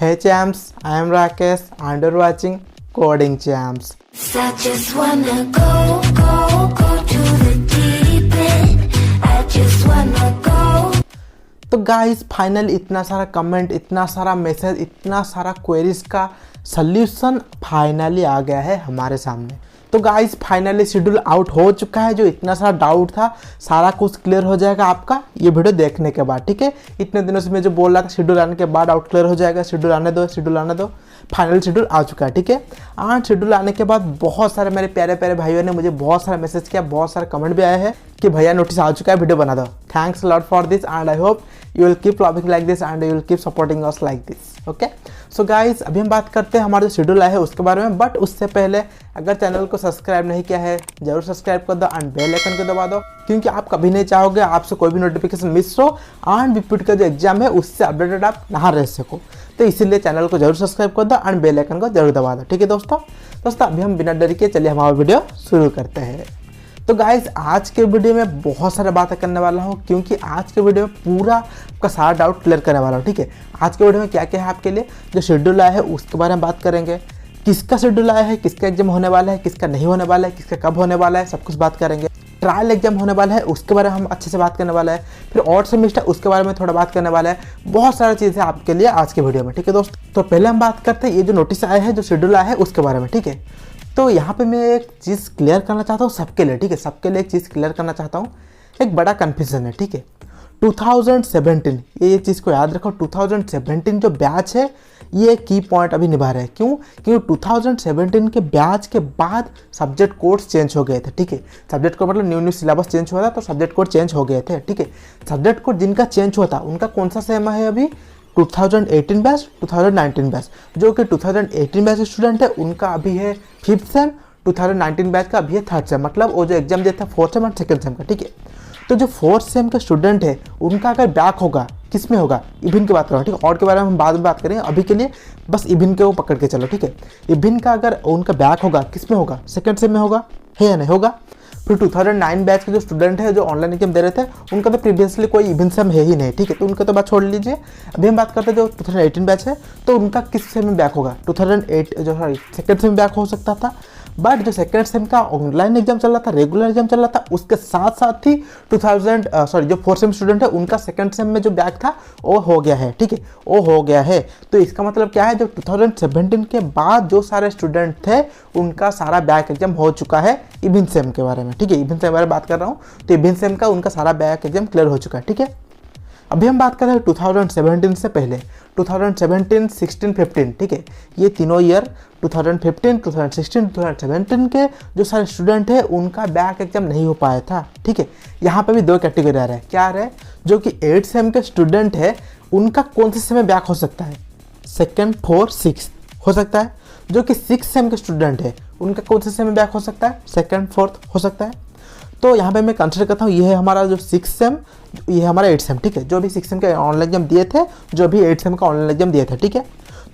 Hey champs, I am Rakesh and you're watching Coding Champs. I just wanna go to the deep end. I just wanna go. तो guys finally इतना सारा comment, इतना सारा message, इतना सारा queries का solution finally आ गया है हमारे सामने। तो गाइस फाइनली शेड्यूल आउट हो चुका है। जो इतना सारा डाउट था सारा कुछ क्लियर हो जाएगा आपका ये वीडियो देखने के बाद, ठीक है। इतने दिनों से मैं जो बोल रहा था शेड्यूल आने के बाद आउट क्लियर हो जाएगा, शेड्यूल आने दो, शेड्यूल आने दो। फाइनल शेड्यूल आ चुका है, ठीक है। आज शेड्यूल आने के बाद बहुत सारे मेरे प्यारे प्यारे भाइयों ने मुझे बहुत सारा मैसेज किया, बहुत सारे कमेंट भी आए हैं कि भैया नोटिस आ चुका है, वीडियो बना दो। Thanks lot for this and I hope you will keep loving like this and you will keep supporting us like this. Okay so guys अभी हम बात करते हैं हमारा जो शेड्यूल आया है उसके बारे में। बट उससे पहले अगर चैनल को सब्सक्राइब नहीं किया है जरूर सब्सक्राइब कर दो एंड बेल आइकन को दबा दो, क्योंकि आप कभी नहीं चाहोगे आपसे कोई भी नोटिफिकेशन मिस हो एंड रिपीट का जो एग्जाम है उससे अपडेटेड आप ना रह सको। तो इसीलिए चैनल को जरूर सब्सक्राइब कर दो एंड बेल आइकन को जरूर दबा दो, ठीक है दोस्तों। अभी हम बिना डर के चलिए हमारा वीडियो शुरू करते हैं। तो गाइज आज के वीडियो में बहुत सारे बातें करने वाला हूँ, क्योंकि आज के वीडियो में पूरा आपका सारा डाउट क्लियर करने वाला हूँ, ठीक है। आज के वीडियो में क्या क्या है आपके लिए, जो शेड्यूल आया है उसके बारे में बात करेंगे, किसका शेड्यूल आया है, किसका एग्जाम होने वाला है, किसका नहीं होने वाला है, किसका कब होने वाला है, सब कुछ बात करेंगे। ट्रायल एग्जाम होने वाला है उसके बारे में हम अच्छे से बात करने वाला है, फिर और सेमेस्टर उसके बारे में थोड़ा बात करने वाला है। बहुत सारी चीज़ें आपके लिए आज के वीडियो में, ठीक है दोस्त। तो पहले हम बात करते हैं ये जो नोटिस आया है, जो शेड्यूल आया है उसके बारे में, ठीक है। तो यहाँ पे मैं एक चीज़ क्लियर करना चाहता हूँ सबके लिए, ठीक है। सबके लिए एक चीज़ क्लियर करना चाहता हूँ, एक बड़ा कन्फ्यूजन है, ठीक है। 2017 ये चीज़ को याद रखो, 2017 जो बैच है ये की पॉइंट अभी निभा रहे हैं। क्यों? क्योंकि 2017 के बैच के बाद सब्जेक्ट कोड्स चेंज हो गए थे, ठीक है। सब्जेक्ट कोड मतलब न्यू सिलेबस चेंज हुआ था, तो सब्जेक्ट कोड चेंज हो गए थे, ठीक है। सब्जेक्ट कोड जिनका चेंज हुआ था उनका कौन सा सेम है अभी, 2018 बैच, 2019 बैच। जो कि 2018 बैच के स्टूडेंट है उनका अभी है 5th सेम, 2019 बैच का अभी है 3rd सेम, मतलब वो जो एग्जाम देता है 4th सेम और 2nd सेम का, ठीक है। तो जो 4th सेम के स्टूडेंट है उनका अगर बैक होगा, किस में होगा, इबिन की बात करो, ठीक है। और के बारे में हम बाद में बात करेंगे, अभी के लिए बस इबिन के वो पकड़ के चलो, ठीक है। इबिन का अगर उनका बैक होगा किस में होगा, 2nd सेम में होगा, है या नहीं होगा। फिर 2009 बैच के जो स्टूडेंट है जो ऑनलाइन एग्जाम दे रहे थे उनका तो प्रीवियसली कोई इवन सेम है ही नहीं, ठीक है। तो उनका तो बात छोड़ लीजिए। अभी हम बात करते हैं जो 2018 बैच है, तो उनका किस सेम में बैक होगा, 2008 जो 2nd सेम में बैक हो सकता था। बट जो 2nd सेम का ऑनलाइन एग्जाम चल रहा था, रेगुलर एग्जाम चल रहा था, उसके साथ साथ ही जो 4th सेम स्टूडेंट है उनका 2nd सेम में जो बैक था वो हो गया है, ठीक है, वो हो गया है। तो इसका मतलब क्या है, जो 2017 के बाद जो सारे स्टूडेंट थे उनका सारा बैक एग्जाम हो चुका है इबिन सेम के बारे में, ठीक है। इबिन सेम के बारे में बात कर रहा हूँ, तो इबिन सेम का उनका सारा बैक एग्जाम क्लियर हो चुका है, ठीक है। अभी हम बात कर रहे हैं 2017 से पहले, 2017, 16, 15, ठीक है। ये तीनों ईयर 2015, 2016, 2017 के जो सारे स्टूडेंट हैं उनका बैक एग्जाम नहीं हो पाया था, ठीक है। यहाँ पे भी दो कैटेगरी आ रहा है, क्या आ रहा है, जो कि 8th सेम के स्टूडेंट है उनका कौन से सेम में बैक हो सकता है, 2nd, 4th, 6th हो सकता है। जो कि 6th सेम के स्टूडेंट है उनका कौन से सेम में बैक हो सकता है, 2nd, 4th हो सकता है। तो यहाँ पे मैं कंसिडर करता हूँ ये है हमारा जो 6th सेम, ये है हमारा 8th सेम, ठीक है। जो भी 6th सेम का ऑनलाइन एग्जाम दिए थे, जो भी 8th सेम का ऑनलाइन एग्जाम दिए थे, ठीक है।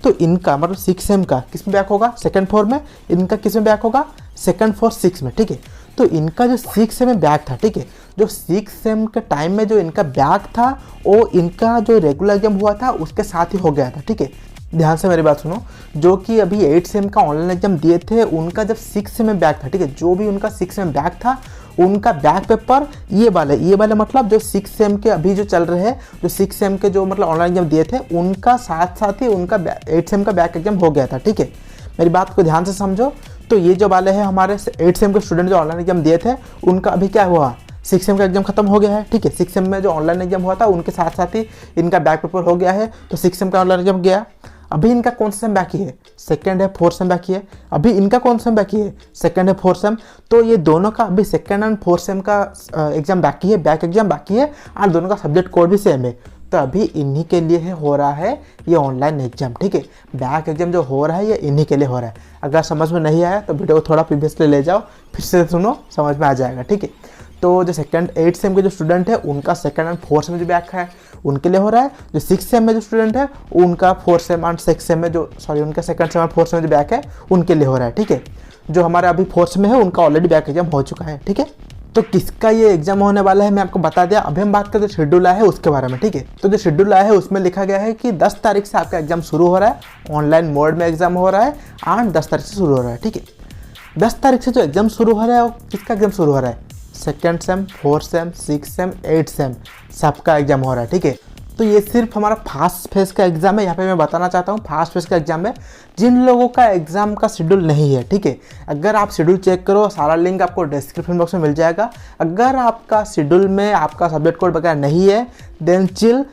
तो इनका मतलब 6th सेम का किस में बैक होगा, 2nd, 4th में। इनका किस में बैक होगा, 2nd, 4th, 6 में, ठीक है। तो इनका जो 6th सेम में बैक था, ठीक है, जो 6th सेम के टाइम में जो इनका बैक था वो इनका जो रेगुलर एग्जाम हुआ था उसके साथ ही हो गया था, ठीक है। ध्यान से मेरी बात सुनो, जो कि अभी 8th सेम का ऑनलाइन एग्जाम दिए थे उनका जब 6th सेम में बैक था, ठीक है, जो भी उनका 6th सेम बैक था उनका बैक पेपर ये वाले मतलब जो 6th सेम के अभी जो चल रहे हैं, जो 6th सेम के जो मतलब ऑनलाइन एग्जाम दिए थे उनका साथ साथ ही उनका 8th सेम का बैक एग्जाम हो गया था, ठीक है। मेरी बात को ध्यान से समझो। तो ये जो वाले हैं हमारे 8th सेम के स्टूडेंट जो ऑनलाइन एग्जाम दिए थे उनका अभी क्या हुआ, 6th सेम का एग्जाम खत्म हो गया है, ठीक है। 6th सेम में जो ऑनलाइन एग्जाम हुआ था उनके साथ साथ ही इनका बैक पेपर हो गया है, तो 6th सेम का ऑनलाइन एग्जाम गया। अभी इनका कौन सा सेम बाकी है, 2nd है, 4th सेम बाकी है। अभी इनका कौन सा सेम बाकी है, 2nd है, 4th सेम। तो ये दोनों का अभी 2nd एंड 4th सेम का एग्जाम बाकी है, बैक एग्जाम बाकी है, और दोनों का सब्जेक्ट कोड भी सेम है। तो अभी इन्हीं के लिए हो रहा है ये ऑनलाइन एग्जाम, ठीक है। बैक एग्जाम जो हो रहा है ये इन्हीं के लिए हो रहा है। अगर समझ में नहीं आया तो वीडियो को थोड़ा प्रीवियसली ले जाओ, फिर से सुनो, समझ में आ जाएगा, ठीक है। तो जो 8th सेम के जो स्टूडेंट है उनका 2nd एंड 4th सेम जो बैक है उनके लिए हो रहा है। जो 6th सेम में जो स्टूडेंट है उनका 4th same and 6th same में जो उनका 2nd सेम और 4th सेम जो बैक है उनके लिए हो रहा है, ठीक है। जो हमारे अभी 4th सेम में है उनका ऑलरेडी बैक एग्जाम हो चुका है, ठीक है। तो किसका ये एग्जाम होने वाला है मैं आपको बता दिया। अभी हम बात करते हैं शेड्यूल आया है उसके बारे में, ठीक है। तो जो शेड्यूल आया है उसमें लिखा गया है कि 10 तारीख से आपका एग्जाम शुरू हो रहा है, ऑनलाइन मोड में एग्जाम हो रहा है, 8-10 तारीख से शुरू हो रहा है, ठीक है। 10 तारीख से जो एग्जाम शुरू हो रहा है वो किसका एग्जाम शुरू हो रहा है? 2nd same, 4th same, 6th same, 8th same सबका एग्जाम हो रहा है, ठीक है। तो ये सिर्फ हमारा फर्स्ट फेज का एग्जाम है। यहाँ पे मैं बताना चाहता हूँ फर्स्ट फेज का एग्जाम है जिन लोगों का एग्जाम का शेड्यूल नहीं है, ठीक है। अगर आप शेड्यूल चेक करो, सारा लिंक आपको डिस्क्रिप्शन बॉक्स में मिल जाएगा। अगर आपका शेड्यूल में आपका सब्जेक्ट कोड वगैरह नहीं है देन चिल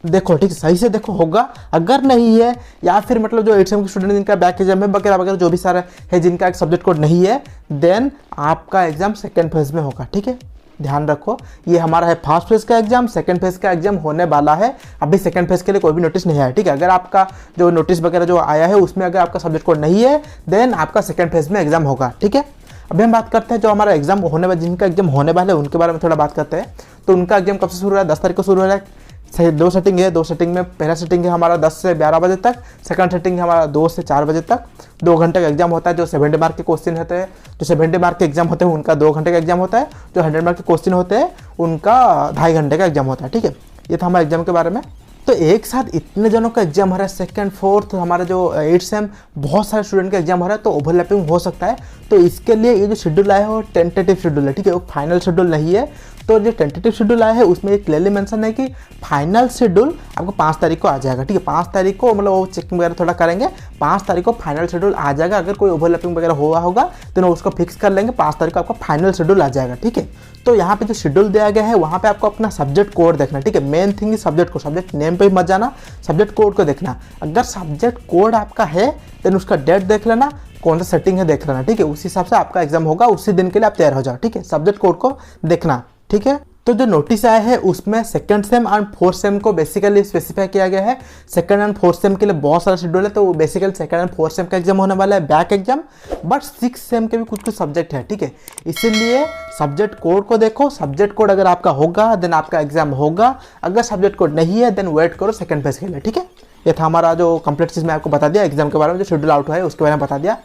देखो, ठीक है, सही से देखो होगा। अगर नहीं है या फिर मतलब जो 8th सेम के स्टूडेंट जिनका बैक एग्जाम है वगैरह वगैरह जो भी सारा है जिनका एक सब्जेक्ट कोड नहीं है देन आपका एग्जाम सेकेंड फेज में होगा, ठीक है। ध्यान रखो ये हमारा है फर्स्ट फेज का एग्जाम, सेकंड फेज का एग्जाम होने वाला है। अभी सेकंड फेज के लिए कोई भी नोटिस नहीं आया, ठीक है। अगर आपका जो नोटिस वगैरह जो आया है उसमें अगर आपका सब्जेक्ट कोड नहीं है देन आपका सेकंड फेज में एग्जाम होगा, ठीक है। अभी हम बात करते हैं जो हमारा एग्जाम होने वाला, जिनका एग्जाम होने वाले उनके बारे में थोड़ा बात करते हैं। तो उनका एग्जाम कब से शुरू हो रहा है? 10 तारीख को शुरू हो रहा है। सही 2 सेटिंग है, 2 सेटिंग में पहला सेटिंग है हमारा 10 से 11 बजे तक, सेकंड सेटिंग है हमारा 2 से 4 बजे तक। 2 घंटे का एग्जाम होता है। जो 70 मार्क के क्वेश्चन होते हैं, जो 70 मार्क के एग्जाम होते हैं उनका 2 घंटे का एग्जाम होता है। जो 100 मार्क के क्वेश्चन होते हैं उनका 2.5 घंटे का एग्जाम होता है, ठीक है। ये था हमारे एग्जाम के बारे में। तो एक साथ इतने जनों का एग्जाम हो रहा है, सेकंड फोर्थ हमारा जो 8th सेम बहुत सारे स्टूडेंट का एग्जाम हो रहा है, तो ओवरलैपिंग हो सकता है। तो इसके लिए ये जो शेड्यूल आया है वो टेंटेटिव शेड्यूल है, ठीक है, वो फाइनल शेड्यूल नहीं है। तो जो टेंटेटिव शेड्यूल आया है उसमें एक क्लियरली मेंशन है कि फाइनल शेड्यूल आपको 5 तारीख को आ जाएगा, ठीक है। 5 तारीख को मतलब वो चेकिंग वगैरह थोड़ा करेंगे, 5 तारीख को फाइनल शेड्यूल आ जाएगा। अगर कोई ओवरलैपिंग वगैरह हुआ होगा तो उसको फिक्स कर लेंगे, 5 तारीख को आपका फाइनल शेड्यूल आ जाएगा, ठीक है। तो यहाँ पे जो शेड्यूल दिया गया है वहाँ पे आपको अपना सब्जेक्ट कोड देखना, ठीक है। Main thing subject code, subject name पे मत जाना, सब्जेक्ट कोड को देखना। अगर सब्जेक्ट कोड आपका है देन उसका डेट देख लेना, कौन सा सेटिंग है देख लेना, ठीक है। उसी हिसाब से आपका एग्जाम होगा, उसी दिन के लिए आप तैयार हो जाओ, ठीक है। सब्जेक्ट कोड को देखना, ठीक है। तो जो नोटिस आया है उसमें 2nd same and 4th same को बेसिकली स्पेसिफाई किया गया है। 2nd एंड 4th सेम के लिए बहुत सारा शेड्यूल है, तो basically 2nd and 4th same का एग्जाम होने वाला है back exam, but 6th same के भी कुछ कुछ सब्जेक्ट है, ठीक है। इसीलिए सब्जेक्ट कोड को देखो, सब्जेक्ट कोड अगर आपका होगा देन आपका एग्जाम होगा, अगर सब्जेक्ट कोड नहीं है देन वेट करो सेकंड फेज के लिए, ठीक है। ये था हमारा जो कंप्लीट चीज़ मैं आपको बता दिया एग्जाम के बारे में, जो शेड्यूल आउट हुआ है उसके बारे में बता दिया।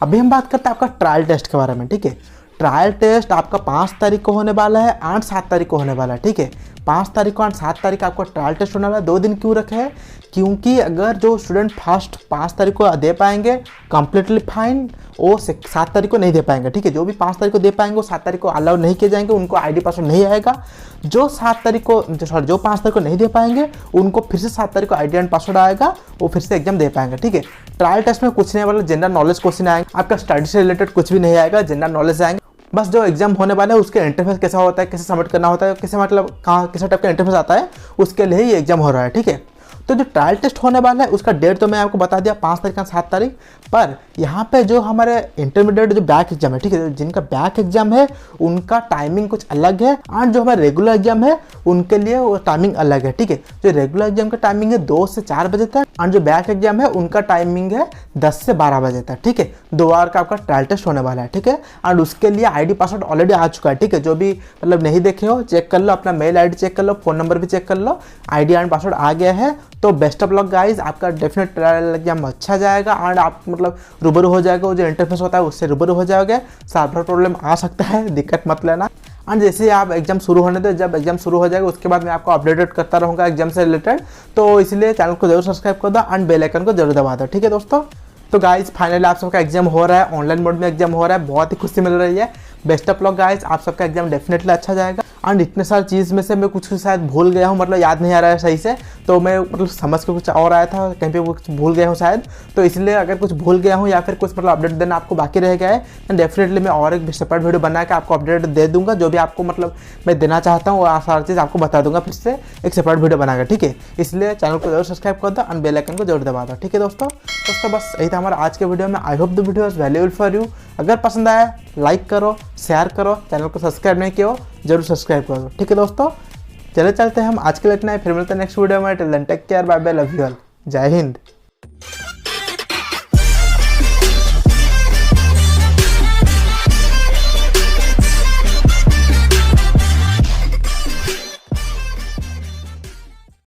अभी हम बात करते हैं आपका ट्रायल टेस्ट के बारे में, ठीक है। ट्रायल टेस्ट आपका 5 तारीख को होने वाला है, 8-7 तारीख को होने वाला है, ठीक है। 5 तारीख को 8-7 तारीख आपको ट्रायल टेस्ट होने वाला है। 2 दिन क्यों रखे हैं? क्योंकि अगर जो स्टूडेंट फर्स्ट 5 तारीख को दे पाएंगे कंप्लीटली फाइन, वो 7 तारीख को नहीं दे पाएंगे, ठीक है। जो भी 5 तारीख को दे पाएंगे वो 7 तारीख को अलाउ नहीं किए जाएंगे, उनको आईडी पासवर्ड नहीं आएगा। जो 7 तारीख को जो 5 तारीख को नहीं दे पाएंगे उनको फिर से 7 तारीख को आईडी एंड पासवर्ड आएगा, वो फिर से एग्जाम दे पाएंगे, ठीक है। ट्रायल टेस्ट में कुछ नहीं वाला, जनरल नॉलेज क्वेश्चन आएंगे, आपका स्टडी से रिलेटेड कुछ भी नहीं आएगा, जनरल नॉलेज आएंगे। बस जो एग्जाम होने वाला है उसके इंटरफेस कैसा होता है, कैसे सबमिट करना होता है, कैसे मतलब कहाँ किस टाइप का इंटरफेस आता है, उसके लिए ही ये एग्जाम हो रहा है, ठीक है। तो जो ट्रायल टेस्ट होने वाला है उसका डेट तो मैं आपको बता दिया 5 तारीख या 7 तारीख, पर यहाँ पे जो हमारे इंटरमीडिएट जो बैक एग्जाम है, ठीक है, जिनका बैक एग्जाम है उनका टाइमिंग कुछ अलग है, और जो हमारे रेगुलर एग्जाम है उनके लिए वो टाइमिंग अलग है, ठीक है। जो रेगुलर एग्जाम का टाइमिंग है 2 से 4 बजे तक, और जो बैक एग्जाम है उनका टाइमिंग है 10 से 12 बजे तक, ठीक है। 2 आवर का आपका ट्रायल टेस्ट होने वाला है, ठीक है। और उसके लिए आईडी पासवर्ड ऑलरेडी आ चुका है, ठीक है। जो भी मतलब नहीं देखे हो चेक कर लो, अपना मेल आईडी चेक कर लो, फोन नंबर भी चेक कर लो, आईडी एंड पासवर्ड आ गया है। तो बेस्ट ऑफ लक गाइस, आपका डेफिनेट ट्रायल एग्जाम अच्छा जाएगा, एंड आप मतलब रूबरू हो जाएगा, वो जो इंटरफेस होता है उससे रूबरू हो जाओगे। सर्वर प्रॉब्लम आ सकता है, दिक्कत मत लेना। एंड जैसे ही आप एग्जाम शुरू होने दो, जब एग्जाम शुरू हो जाएगा उसके बाद मैं आपको अपडेटेड करता रहूँगा एग्जाम से रिलेटेड, तो इसलिए चैनल को जरूर सब्सक्राइब कर दो एंड बेल आइकन को जरूर दबा दो, ठीक है दोस्तों। तो गाइस फाइनली आप सबका एग्जाम हो रहा है, ऑनलाइन मोड में एग्जाम हो रहा है, बहुत ही खुशी मिल रही है। बेस्ट ऑफ लक गाइस, आप सबका एग्जाम डेफिनेटली अच्छा जाएगा। एंड इतने सारी चीज़ में से मैं कुछ शायद भूल गया हूँ, मतलब याद नहीं आ रहा है सही से, तो मैं मतलब समझ के कुछ और आया था, कहीं पे कुछ भूल गया हूँ शायद, तो इसलिए अगर कुछ भूल गया हूँ या फिर कुछ मतलब अपडेट देना आपको बाकी रह गया है, तो डेफिनेटली मैं और एक सेपरेट वीडियो बना के आपको अपडेट दे दूंगा। जो भी आपको मतलब मैं देना चाहता हूँ वो सारी चीज़ आपको बता दूंगा, फिर से एक सेपरेट वीडियो बनाकर, ठीक है। इसलिए चैनल को जरूर सब्सक्राइब कर दो एंड बेल आइकन को जरूर दबा दो, ठीक है दोस्तों। बस यही था हमारा आज के वीडियो में। I hope the video is valuable for you. अगर पसंद आया लाइक करो, शेयर करो, चैनल को सब्सक्राइब नहीं किया हो जरूर सब्सक्राइब करो, ठीक है दोस्तों। चले चलते हैं हम आज के लिए इतना ही, फिर मिलते हैं नेक्स्ट वीडियो में। Till then take care, bye bye, love you all, जय हिंद।